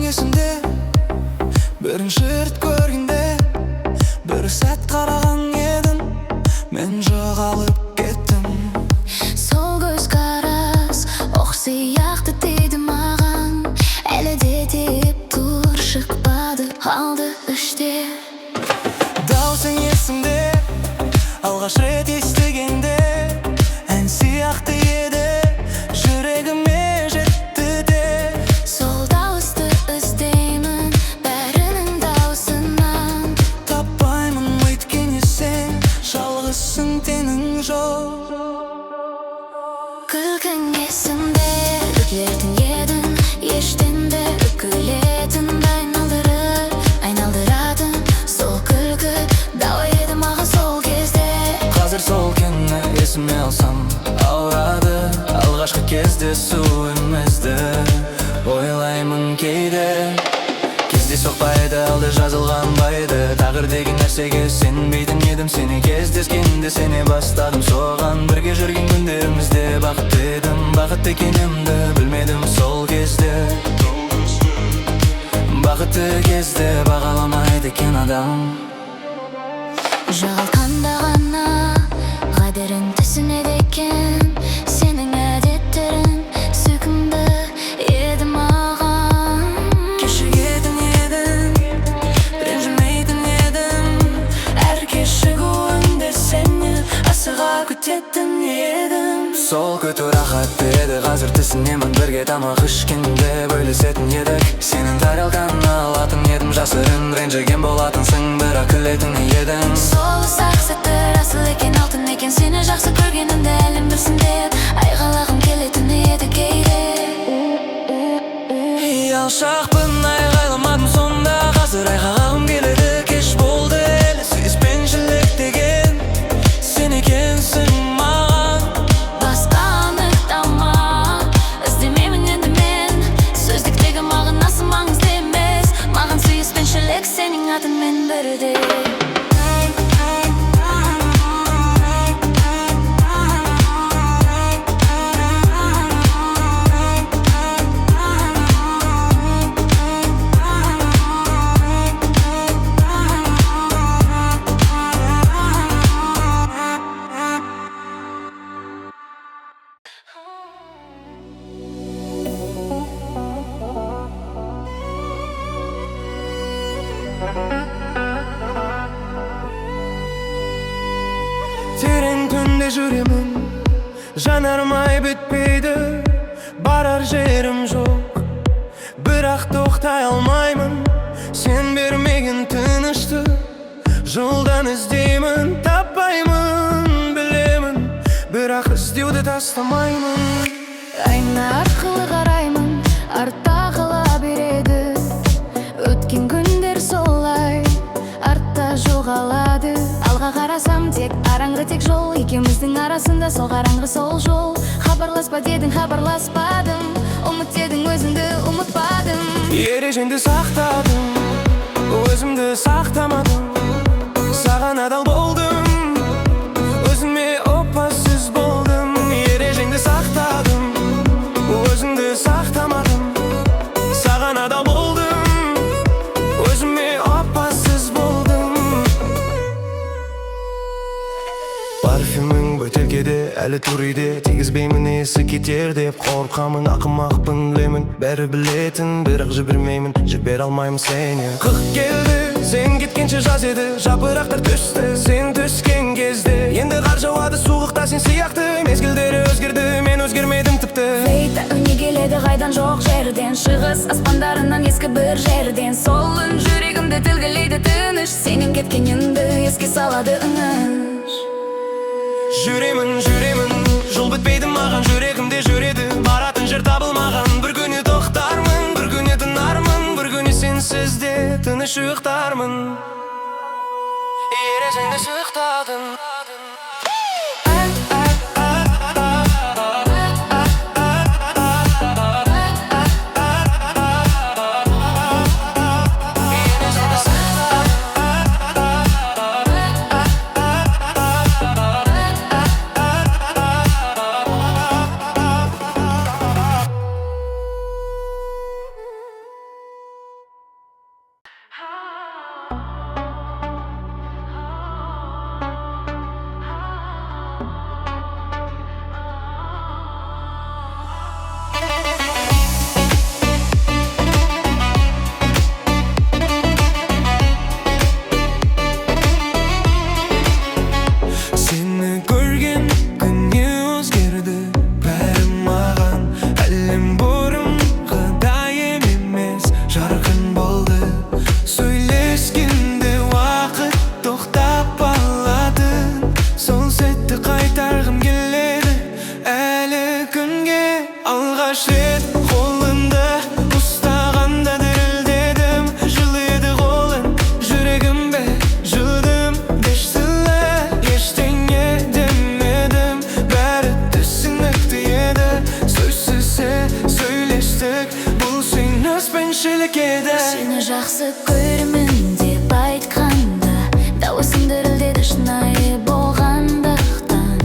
есімде, бірінші рет көргенде бір сәт қараған едің, мен жоғалып кеттім. Сол көз қарас оқ сияқты тиді маған, әлі де тиіп тұр, шықпады, қалды іште. Даусың есімде, алғаш рет естігенде, ән сияқты еді, жүрегіме жетті де. Сол дауысты іздеймін, бәрінің даусынан. Таппаймын, өйткені сен жалғызсың, теңің жоқ. Күлкің есімде, үкілетін едің, ештенді үкілетін айналдыратын сол күлкі, дау еді маған сол кезде. Қазір сол күнні есіме алсам ауырады, алғашқы кездесуімізді ойлаймын кейде. Кездейсоқпайды, алды жазылған байды, тағдыр деген нәрсеге сенбейтін едім. Сені кездескенде сене бастадым, соған бірге жүрген күндерімізде бақытты едім. Бақытты екенімді білмедім сол кезде. Бақытты кезде бағаламайды екен адам. Жоғалтқанда ғана қадірін түсінеді екен, сенің әдеттерің сүйкімді еді маған. Кешігетін едің, ренжімейтін едім, әр кешігуіңде сені асыға күтетін едім. Сол күту рахат еді, қазір түсінемін, бірге тамақ ішкенде бөлісетін едік. Сенің тарелканы алатын едім, жасырын ренжіген болатынсың, бірақ күлетін едің. Сол ұсақ сәттер асыл екен, алтын екен, сені жақсы көргенімді әлім білсін деп айғалағым келетін еді кейде. Алшақпын, айғайламадым сонда, қазір айғалағым келеді. Кеш болды әлі, сүйіспеншілік деген сен екенсің маған. Басқа анықтама, іздемеймін енді мен, сөздіктегі мағынасы маңызды емес. Маған сүйіспеншілік сенің атыңмен бірдей. Терең түнде жүремін, жанармай бітпейді, барар жерім жоқ, бірақ тоқтай алмаймын. Сен бермеген тыныштық, жолдан іздеймін, таппаймын, білемін, бірақ іздеуді тастамаймын. Айна арқылы қараймын, артта қала береді, өткен күндер солай артта жоғалады. Алға қарасам тек араңғы, тек жол, екеуміздің арасында сол қараңғы сол жол. Хабарласпа дедің, хабарласпадым, ұмыт дедің, өзіңді ұмытпадым. Ережеңді сақтадым, өзімді сақтамадым, саған адал болдым, өзіме опасыз болдым. Ережеңді сақтадым, өзіңді сақтамадым, саған адал болдым, өзіме опасыз болдым. Парфюмің бөтелкеде, әлі тұр үйде, тигізбеймін, есі кетер деп қорқамын. Ақымақпын білемін, бәрі білетін, бірақ жібермеймін, жібер алмаймын сені. Қық келді, сен кеткенше жаз еді, жапырақтар түсті сен түскен кезде. Енді қар жауады суықта сен сияқты, мезгілдері өзгерді, мен өзгермедім тіпті. Флейта үні келеді қайдан жоқ жерден, шығыс аспандарынан ескі бір жерден. Сол үн жүрегімді тілгілейді тыныш, сенің кеткеніңді еске салады үніш. Жүремін, жол бітпейді маған, жүрегімде жүреді, баратын жер табылмаған. Бір күні тоқтармын, бір күні тынармын, бір күні сенсіз де тыныш ұйықтармын. Ережеңді сақтадым. дауысың дірілдеді шынайы болғандықтан.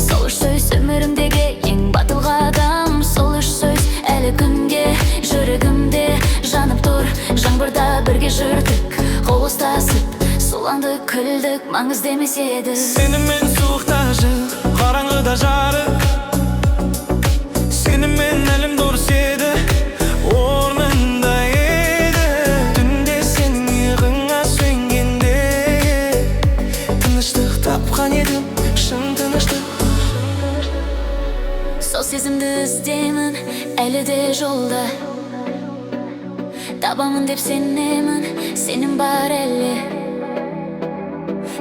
Сол үш сөз өмірімдегі ең батыл қадам. Сол үш сөз әлі күнге жүрегімде жанып тұр. Жаңбырда бірге жүрдік, қол ұстасып суланды күлдік, маңызды емес еді. Сенімен суықта жыл, қараңғыда жарық. Сенімен әлем дұрыс еді, орнында еді. Түнде сенің иығыңа сүйенгенде тыныштық тапқан едім, шын тыныштық. Сол сезімді іздеймін әлі де жолда, табамын деп сенемін, сенім бар әлі.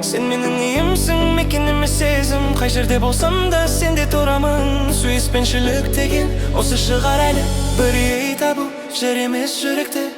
Сен менің үйімсің, мекенім сезім. Қай жерде болсам да сенде тұрамын. Сүйіспеншілік деген осы шығар әлі. Бір ей табу жер емес жүректе.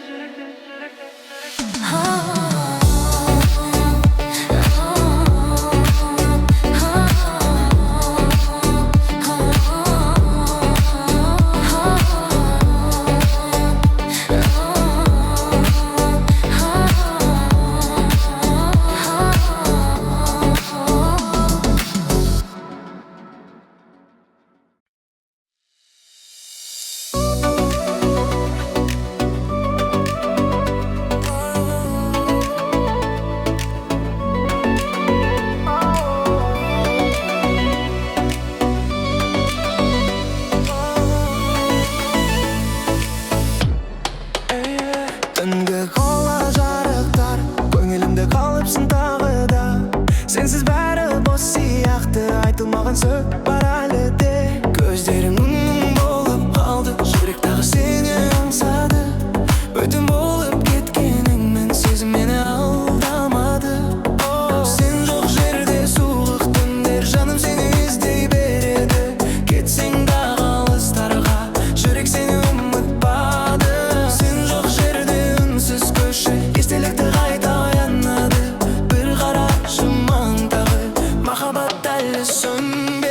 Түнгі қола жарықтар, көңілімде қалыпсың тағы да. Сенсіз бәрі бос сияқты, айтылмаған сөз бар әлі де. Көздерің болып қалды, жүрек тағы сені аңсады. Өтім болып кеткеніңмен сезім мені алдамады. Сен жоқ жерде суық түндер, жаным сені іздей береді. Кетсең да алыстарға, жүрек сені ұмытпады. Сен жоқ жерде үнсіз көші, естелікті қайта оянады. Бір қара жұман тағы, махаббат әлі сөнбеді.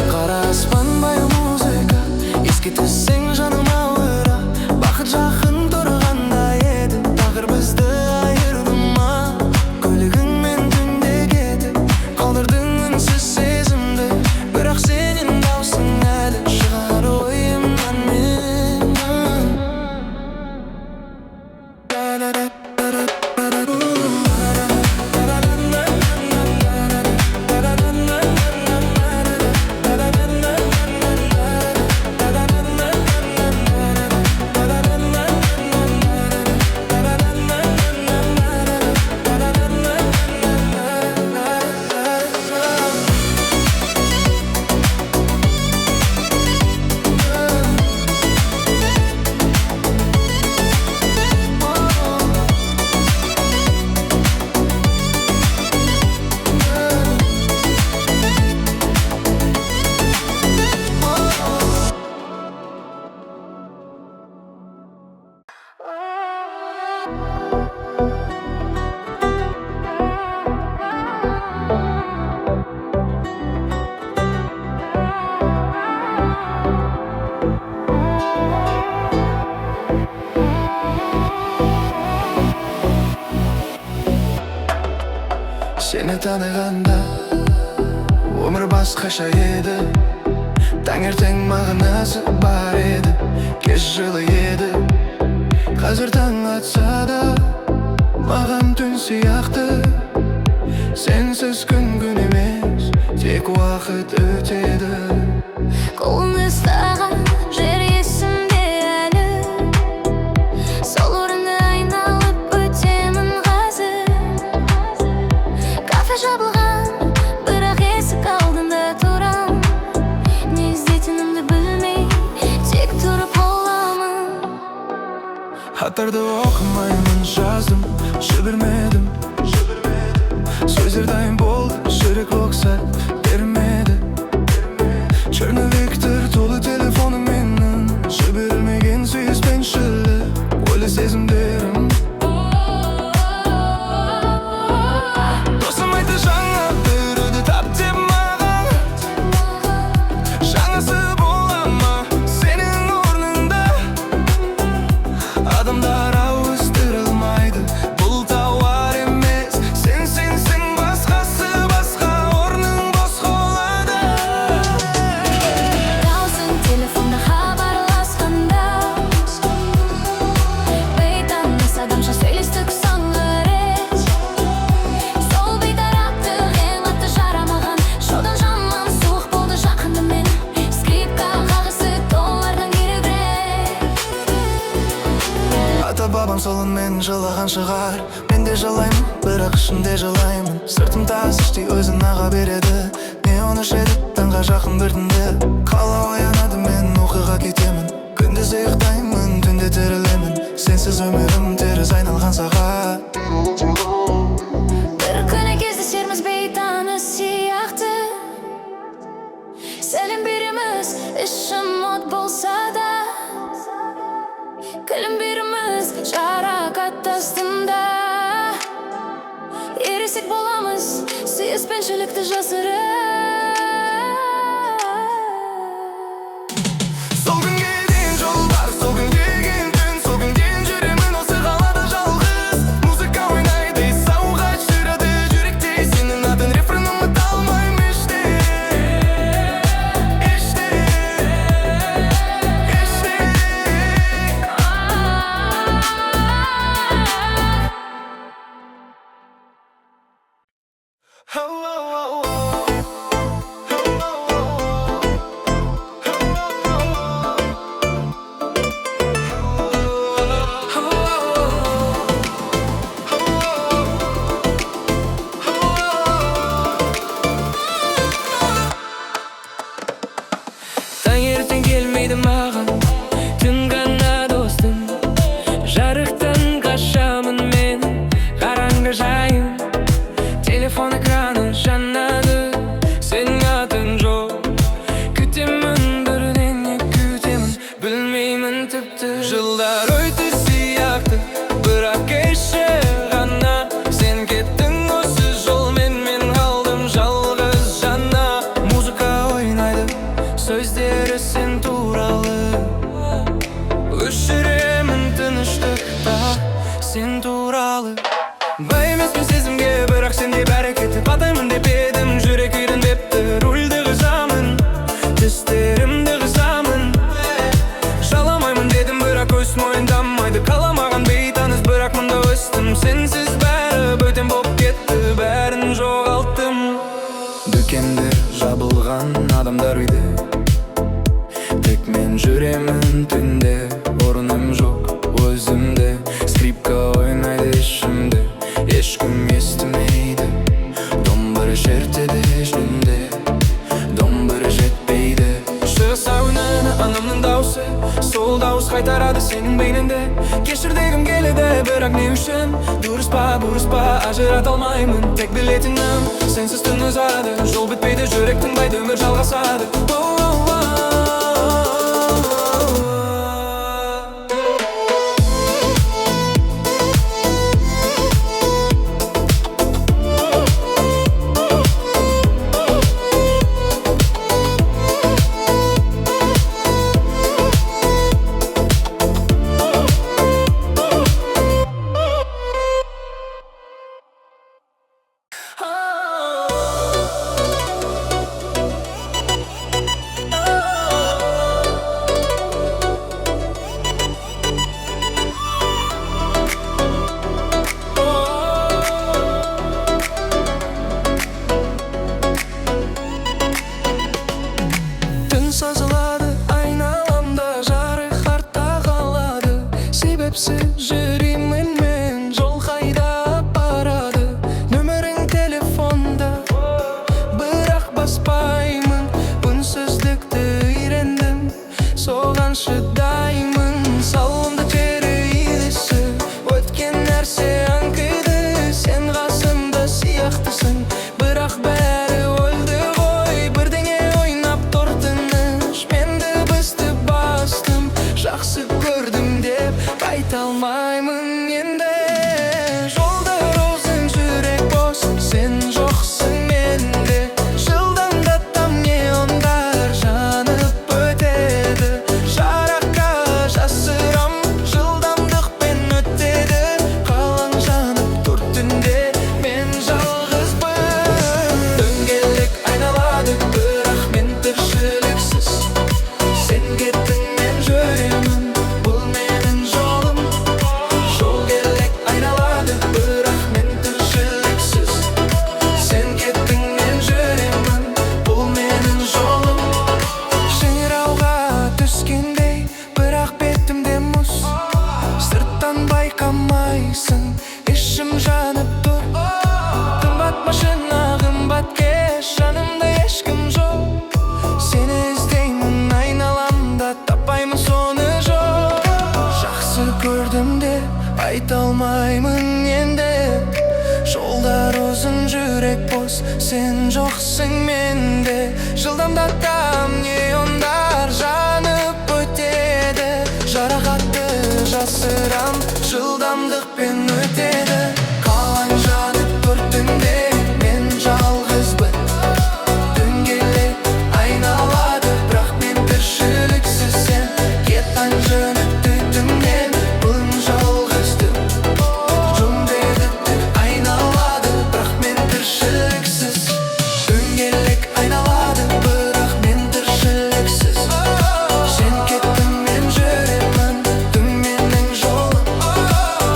Қара аспан баяу музыка, ескертсең жаным ауыра. Бақыт жақын тұрғанда еді, тағдыр бізді айырды ма? Көлігіңмен түнде кетіп қалдырдың үнсіз сезімді, бірақ сенің даусың әлі шығар ойымнан менің. Seni tanығанда өмір басқаша еді. Таңертең мағынасы бар еді, кеш жылы еді. Қазір таң атса да маған түн сияқты. Сенсіз күн емес, тек уақыт өтеді. Қолыңды ұстаған жер есімде әлі, сол орынды айналып өтемін қазір. Кафе жабылған, бірақ есік алдында тұрам. Не іздейтінімді білмей, тек тұрып оламын. Хаттарды оқымаймын, жаздым, жібермедім. Сөздер дайын болды, жүрек рұқсат бермеді. Черновиктер толы телефоным менің, жіберілмеген сүйіспеншілік, ойлы сезімдерім. ата бабам солонмен жылаған шығар. Мен де жылаймын, бірақ ішімде жылаймын. Сыртым тас іштей өзін аға береді. Не оны шедіп таңға жақын біртінде. Қала оянады мен оқиға кетемін. Күндіз ұйықтаймын, түнде тірілемін. Сенсіз өмірім теріс айналған сағат. Бір күні кездесерміз бейтаныс сияқты. Сәлем береміз, ішім от болса да. Күлім береміз, жарақат астында. Ересек боламыз, сүйіспеншілікті жасырып. Сол күнге дейін жол бар, сол күнге келген түн, сол күнден жүремін осы қалада жалғыз. Музыка ойнайды, сауғат жүреді жүректе. Сенің атын рефрен ұмыта алмаймын іште. Таңертең келмейді маған, түн ғана достым. Жарықтан қашамын мен, қараңғы жайым. Телефон экраны жанады, сенің атың жоқ. Күтемін, бірден не күтемін, білмеймін тіпті. Жылдар өтті сияқты, бірақ кеше ғана. Сен кеттің осы жолмен, мен қалдым жалғыз жана. Музыка ойнайды, сөздері сен туралы. Өшіремін тыныштықта сен туралы. Бай емеспін сезімге, бірақ сенде бәрі кетіп. Атаймын деп едім, жүрек үйренбепті. Рульді қызамын, тістерімді қызамын. Жаламаймын дедім, бірақ көз мойындамайды. Қаламаған бейтаныс, бірақ мұнда өстім. Сенсіз бәрі бөтен боп кетті, бәрін жоғалттым. Дүкендер жабылған, адамдар үйде. Тек мен жүремін түнде, орным жоқ өзімде. Скрипка ойнайды ішімде, ешкім естімейді. Домбыры шертеді ішінде, домбыры жетпейді. Шығыс әуені анамның даусы, сол дауыс қайтарады сенің бейнеңде. Кешір дегім келеді, бірақ не үшін? Дұрыс па, бұрыс па, ажырата алмаймын. Тек білетінім, сенсіз түн ұзады. Жол бітпейді, жүрек тыңдайды, өмір жалғасады. Түн сазылады, айналамда жарық артта қалады. Себепсіз жүремін мен, жол қайда барады. Нөмірің телефонда, бірақ баспаймын. Үнсіздікті үйрендім, соған шыдаймын. Салонда тері иілісі, өткен нәрсе аңқиды. Сен қасымда сияқтысың, бірақ бәрі өлді ғой. Бірдеңе ойнап тұр тыныш, мен дыбысты бастым. Жақсы көрдім деп қайта алмаймын енді. Жолдар ұзын, жүрек бос, сен жоқсың менде. Жылдамдатам неондар жанып өтеді. Жараққа жасырам, жылдамдықпен өтеді. Қалаң жанып тұр түнде, мен жалғызбын. Дөңгелек айналады, бірақ мен тіршіліксіз. Сен кеттің, мен жүремін, бұл менің жолым. Жол байқамайсың, ішім жанып тұр. Қымбат машина, қымбат кеш, жанымда ешкім жоқ. Сені іздеймін айналамда, таппаймын соны жоқ. Жақсы көрдім де айта алмаймын енді. Жолдар ұзын, жүрек бос, сен жоқсың менде. Жылдамдатам неондар жанып өтеді. Жарақатты жасырам, жылдамдықпен өтеді. Қалай жанып көртінде мен жалғызбын. Дөңгелек айналады, бірақ мен тіршіліксіз сен. Кеттің жөніп түтіннен, бұн жалғыздым. Жұмдеді түк айналады, бірақ мен тіршіліксіз. Дөңгелек айналады, бірақ мен тіршіліксіз. Сен кеттің, мен жүремін, түн менің жолым.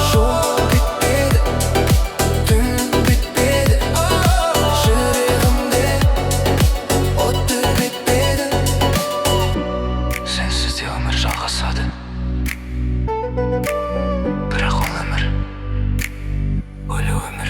Жол бітпеді, түн бітпеді. Жүрегімде оты бітпеді. Сенсіз де өмір жалғасады, бірақ ол өмір өлі өмір.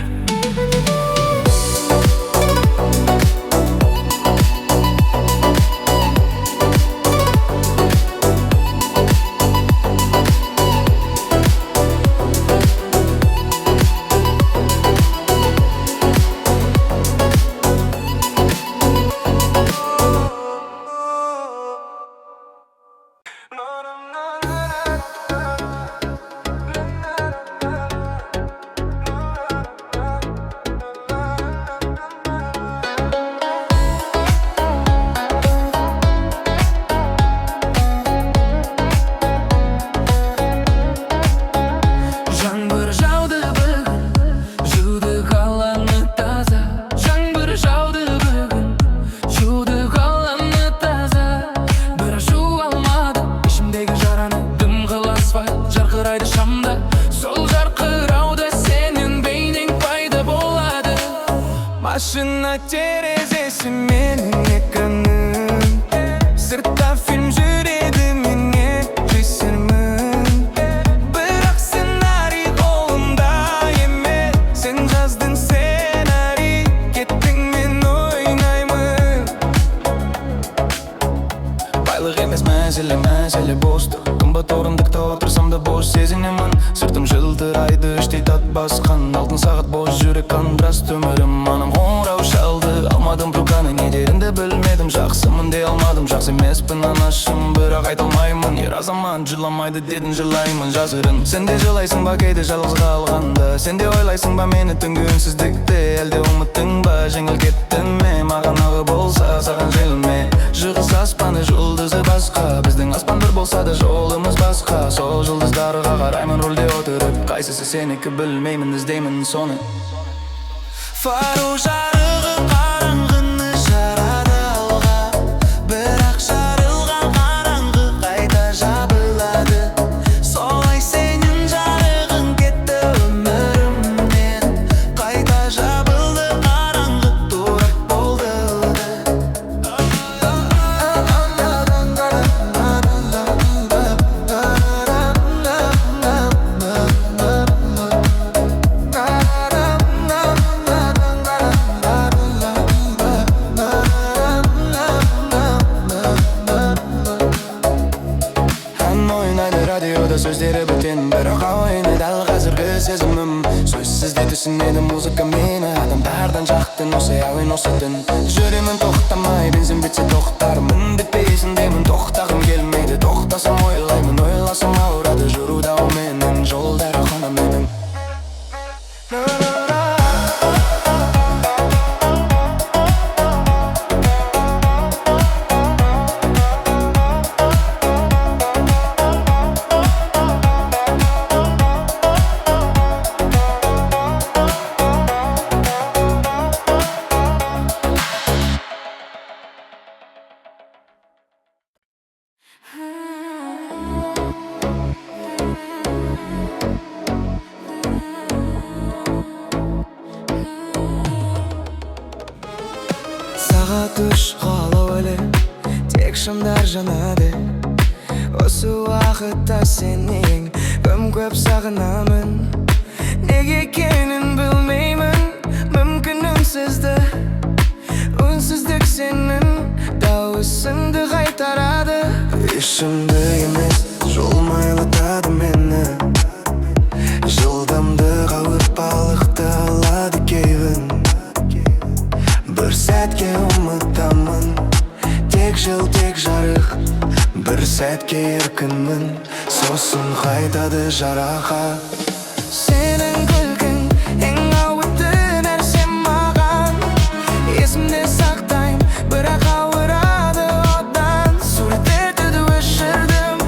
Жаңбыр жауды бүгін, жуды қаланы таза. Жаңбыр жауды бүгін, жуды қаланы таза. Бірақ жуа алмадым ішімдегі жараны, дымқыл асфальт жарқырайды шамда. Сол жарқырауда сенің бейнең пайда болады. Машина терезесі менің экраным, сыртта фильм жүреді менен жесірмін. Бірақ сценарий қолымда емес, сен жаздың сценарий, кеттің мен ойнаймын. Байлық емес мәселе, мәселе бостық. Қымбат орындықта отырсам да бос сезінемін. Сыртым жылтырайды, іштей тат басқан. Алтын сағат бос жүрек контраст өмірім. Анам қоңырау шалды, алмадым трубканы, не дерімді білмедім. Жақсымын дей алмадым, жақсы емеспін анашым, бірақ айта алмаймын. Ер азамат жыламайды дедің, жылаймын жасырын. Сен де жылайсың ба кейде жалғыз қалғанда? Сен де ойлайсың ба мені түнгі үнсіздікте? Әлде ұмыттың ба жеңіл кеттің ме? Маған ағы болса саған желме. Жығыз аспаны жұлдызы басқа, біздің аспан бір болса да жолымыз басқа. Сол жұлдыздарға қараймын рөлде отырып, қайсысы сенікі білмеймін, іздеймін соны. Фару жарығы қараңғыны жарады алға, бірақ жарылған қараңғы қайта жабылады. Солай сенің жарығың кетті өмірімнен, қайта жабылды қараңғы, турак болды. Сөздері бөтен, бірақ ойны дәл қазіргі сезімім. Сөзсіз де түсінеді музыка мені, адамдардан жақтың осы әуен осы түн. Жүремін тоқтамай, бензин бітсе тоқтармын, бітпейсің деймін, тоқтағым келмейді. Тоқтасам ойлаймын, ойласам ауырады, жүруда ол менің жолдары ғана менің. Сағат 3 қалау әлі, тек шамдар жанады. Осы уақытта сен ең тым көп сағынамын. Неге екенін білмеймін, мүмкін үнсіздік сенің дауысыңды қайтарады. Ішімді емес, жолмайлатады мені. Жылдамдық алып балықты алады кейбін. Бір сәтке ұмытамын, тек жыл, тек жарық. Бір сәтке еркінмін, сосын қайтады жараға. Сенің күлкің ең қауіпті нәрсе маған. Есімде сақтайым, бірақ ауырады одан. Суреттерді өшірдім,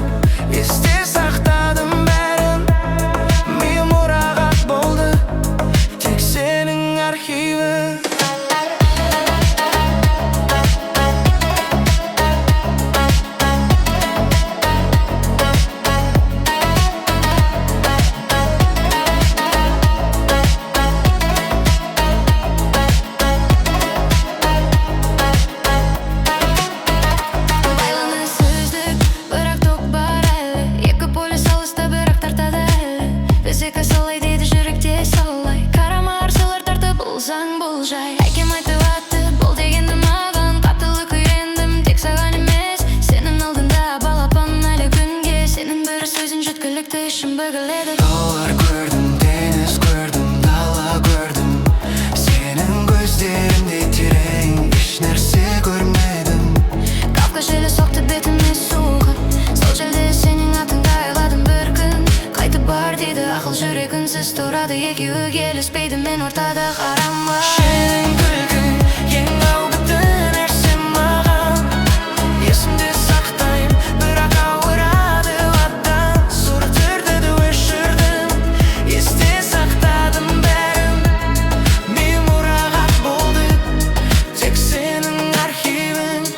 есте сақтадым бәрін. Миым мұрағат болды, тек сенің архивің. Екі солай дейді жүректе солай. Қарама арсылар тартып болсаң бұл жай. Әкем айтып атты бол дегенді маған. Қаттылық үйрендім тек саған емес. Сенің алдында балапан әлі күнге. Сенің бір сөзін жеткілікті ішім бүгіледі. Таулар көрдім, теңіз көрдім, дала көрдім. Сенің көздеріңдей терең, еш нәрсе көрмедім. Кавка желі соқты бетіме суға. Сол желде сенің атыңды айладым бір күн. Қайтып бар дейді ақыл жүрек үнсіз тұрады. Екеуі келіспейді, мен ортада қарама. Сенің күлкің ең қауіпті нәрсе маған. Есімде сақтайым, бірақ ауырады одан. Суреттерді өшірдім, есте сақтадым бәрін. Миым мұрағат болды, тек сенің архивің.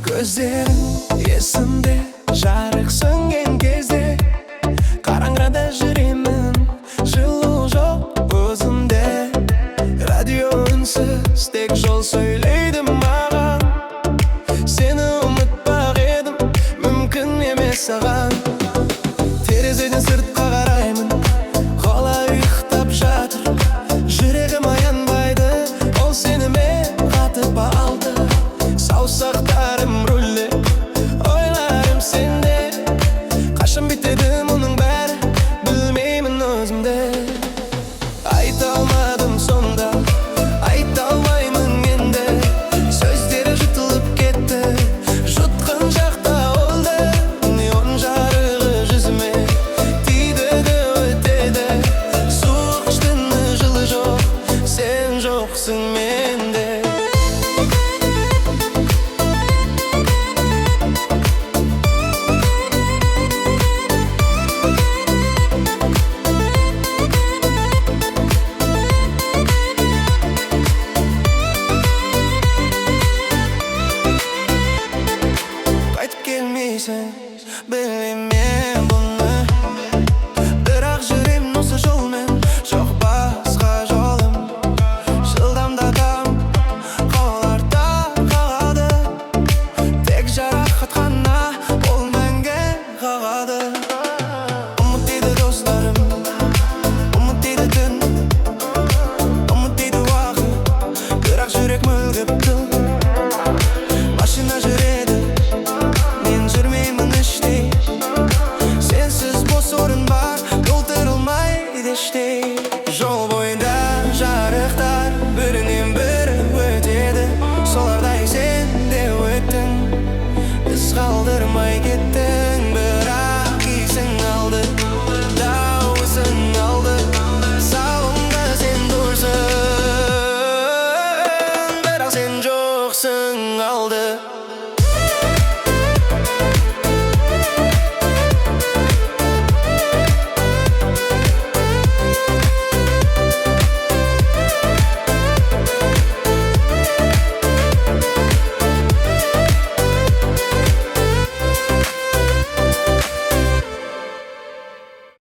Көздерің есімде, жарық сөнген кезде. Қараңғыда жүремін, жылу жоқ өзімде. Радио үнсіз, тек жол сөйлейді маған. Сені ұмытпақ едім, мүмкін емес саған. Терезеден сыртқа қараймын, қала ұйықтап жатыр. Жүрегім аянбайды, ол сенімен қатып алды. Саусақтарым рульде, ойларым сенде. Қашан бітеді мұның бәрі, білмеймін өзімде. Айта алмадым сонда, айта алмаймын енді. Сөздері жұтылып кетті, жұтқан жақта олды. Неон жарығы жүзіме тиді де өтеді. Суық іштің жылы жоқ, сен жоқсың мен.